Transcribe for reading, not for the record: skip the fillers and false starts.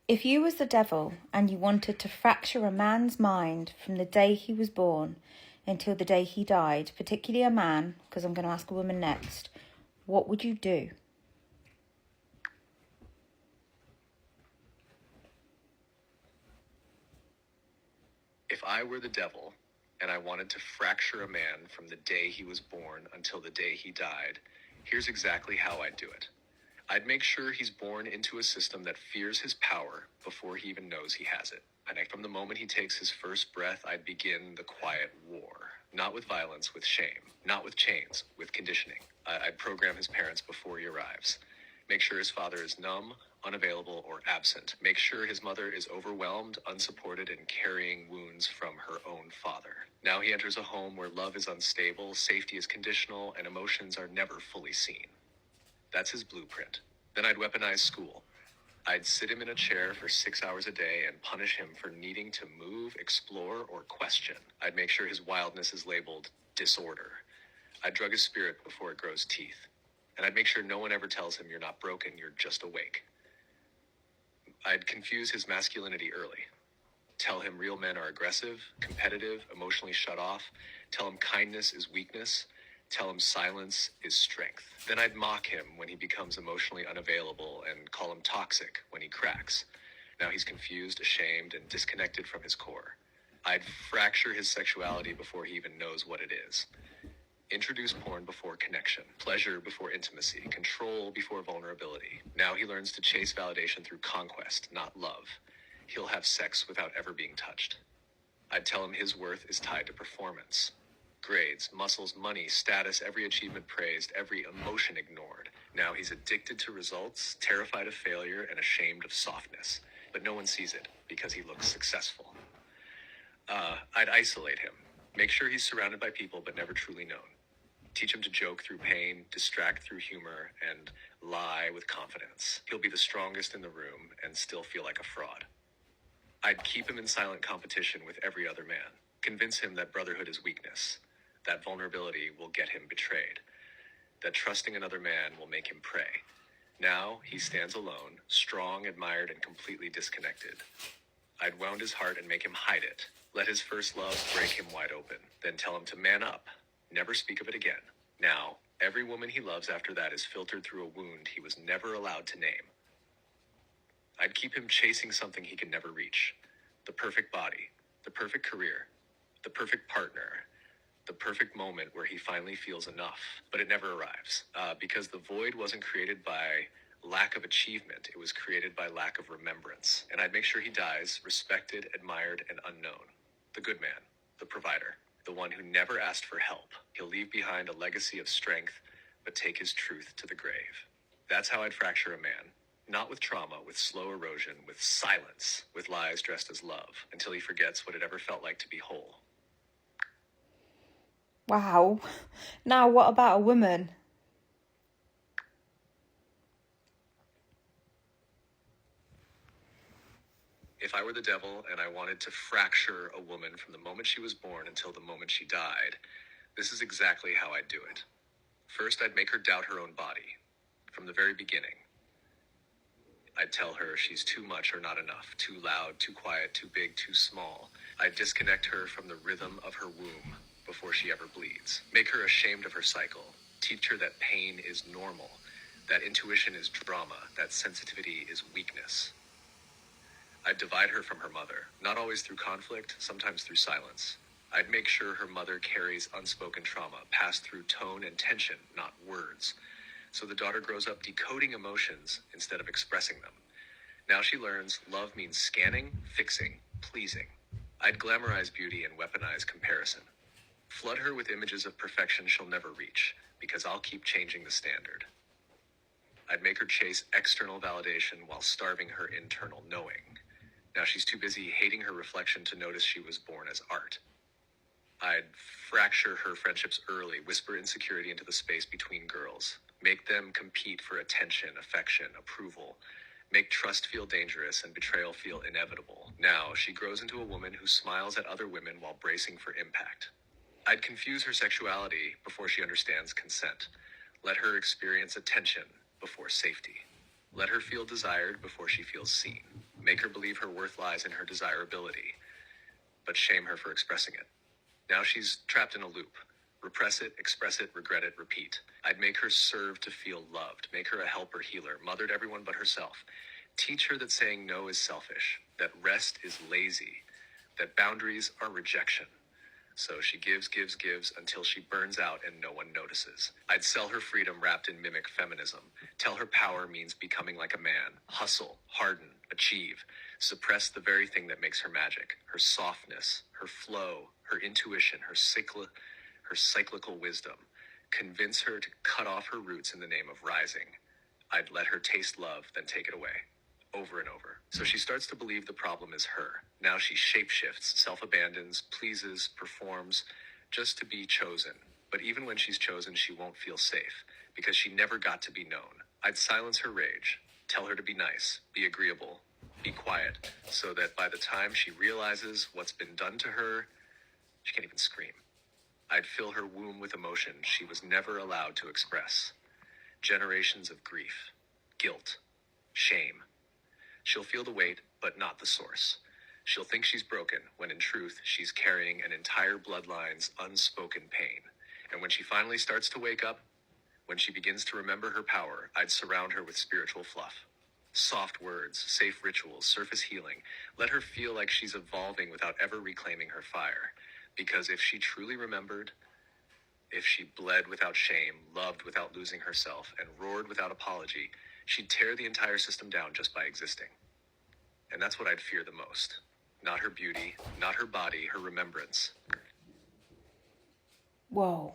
If you was the devil and you wanted to fracture a man's mind from the day he was born until the day he died, particularly a man, because I'm going to ask a woman next, what would you do? If I were the devil and I wanted to fracture a man from the day he was born until the day he died, here's exactly how I'd do it. I'd make sure he's born into a system that fears his power before he even knows he has it. And from the moment he takes his first breath, I'd begin the quiet war. Not with violence, with shame. Not with chains, with conditioning. I'd program his parents before he arrives. Make sure his father is numb, unavailable, or absent. Make sure his mother is overwhelmed, unsupported, and carrying wounds from her own father. Now he enters a home where love is unstable, safety is conditional, and emotions are never fully seen. That's his blueprint. Then I'd weaponize school. I'd sit him in a chair for 6 hours a day and punish him for needing to move, explore, or question. I'd make sure his wildness is labeled disorder. I'd drug his spirit before it grows teeth. And I'd make sure no one ever tells him you're not broken, you're just awake. I'd confuse his masculinity early. Tell him real men are aggressive, competitive, emotionally shut off. Tell him kindness is weakness. Tell him silence is strength. Then I'd mock him when he becomes emotionally unavailable and call him toxic when he cracks. Now he's confused, ashamed, and disconnected from his core. I'd fracture his sexuality before he even knows what it is. Introduce porn before connection, pleasure before intimacy, control before vulnerability. Now he learns to chase validation through conquest, not love. He'll have sex without ever being touched. I'd tell him his worth is tied to performance. Grades, muscles, money, status, every achievement praised, every emotion ignored. Now he's addicted to results, terrified of failure, and ashamed of softness. But no one sees it because he looks successful. I'd isolate him. Make sure he's surrounded by people but never truly known. Teach him to joke through pain, distract through humor, and lie with confidence. He'll be the strongest in the room and still feel like a fraud. I'd keep him in silent competition with every other man. Convince him that brotherhood is weakness, that vulnerability will get him betrayed, that trusting another man will make him prey. Now he stands alone, strong, admired, and completely disconnected. I'd wound his heart and make him hide it. Let his first love break him wide open. Then tell him to man up. Never speak of it again. Now, every woman he loves after that is filtered through a wound he was never allowed to name. I'd keep him chasing something he could never reach. The perfect body, the perfect career, the perfect partner, the perfect moment where he finally feels enough, but it never arrives. Because the void wasn't created by lack of achievement, it was created by lack of remembrance. And I'd make sure he dies respected, admired, and unknown. The good man, the provider, the one who never asked for help. He'll leave behind a legacy of strength, but take his truth to the grave. That's how I'd fracture a man. Not with trauma, with slow erosion, with silence, with lies dressed as love, until he forgets what it ever felt like to be whole. Wow. Now, what about a woman? If I were the devil and I wanted to fracture a woman from the moment she was born until the moment she died, this is exactly how I'd do it. First, I'd make her doubt her own body. From the very beginning. I'd tell her she's too much or not enough, too loud, too quiet, too big, too small. I'd disconnect her from the rhythm of her womb before she ever bleeds. Make her ashamed of her cycle. Teach her that pain is normal, that intuition is drama, that sensitivity is weakness. I'd divide her from her mother, not always through conflict, sometimes through silence. I'd make sure her mother carries unspoken trauma, passed through tone and tension, not words. So the daughter grows up decoding emotions instead of expressing them. Now she learns love means scanning, fixing, pleasing. I'd glamorize beauty and weaponize comparison. Flood her with images of perfection she'll never reach, because I'll keep changing the standard. I'd make her chase external validation while starving her internal knowing. Now she's too busy hating her reflection to notice she was born as art. I'd fracture her friendships early, whisper insecurity into the space between girls. Make them compete for attention, affection, approval. Make trust feel dangerous and betrayal feel inevitable. Now, she grows into a woman who smiles at other women while bracing for impact. I'd confuse her sexuality before she understands consent. Let her experience attention before safety. Let her feel desired before she feels seen. make her believe her worth lies in her desirability, but shame her for expressing it. Now she's trapped in a loop. Repress it, express it, regret it, repeat. I'd make her serve to feel loved, make her a helper, healer, mother to everyone but herself. Teach her that saying no is selfish, that rest is lazy, that boundaries are rejection. So she gives until she burns out and no one notices. I'd sell her freedom wrapped in mimic feminism. Tell her power means becoming like a man. Hustle, harden, achieve. Suppress the very thing that makes her magic. Her softness, her flow, her intuition, her cyclical wisdom. Convince her to cut off her roots in the name of rising. I'd let her taste love, then take it away. Over and over. So she starts to believe the problem is her. Now she shapeshifts, self-abandons, pleases, performs, just to be chosen. But even when she's chosen, she won't feel safe, because she never got to be known. I'd silence her rage, tell her to be nice, be agreeable, be quiet, so that by the time she realizes what's been done to her, she can't even scream. I'd fill her womb with emotion she was never allowed to express. Generations of grief, guilt, shame. She'll feel the weight, but not the source. She'll think she's broken, when in truth, she's carrying an entire bloodline's unspoken pain. And when she finally starts to wake up, when she begins to remember her power, I'd surround her with spiritual fluff. Soft words, safe rituals, surface healing. Let her feel like she's evolving without ever reclaiming her fire. Because if she truly remembered, if she bled without shame, loved without losing herself, and roared without apology, she'd tear the entire system down just by existing. And that's what I'd fear the most. Not her beauty, not her body, her remembrance. Whoa.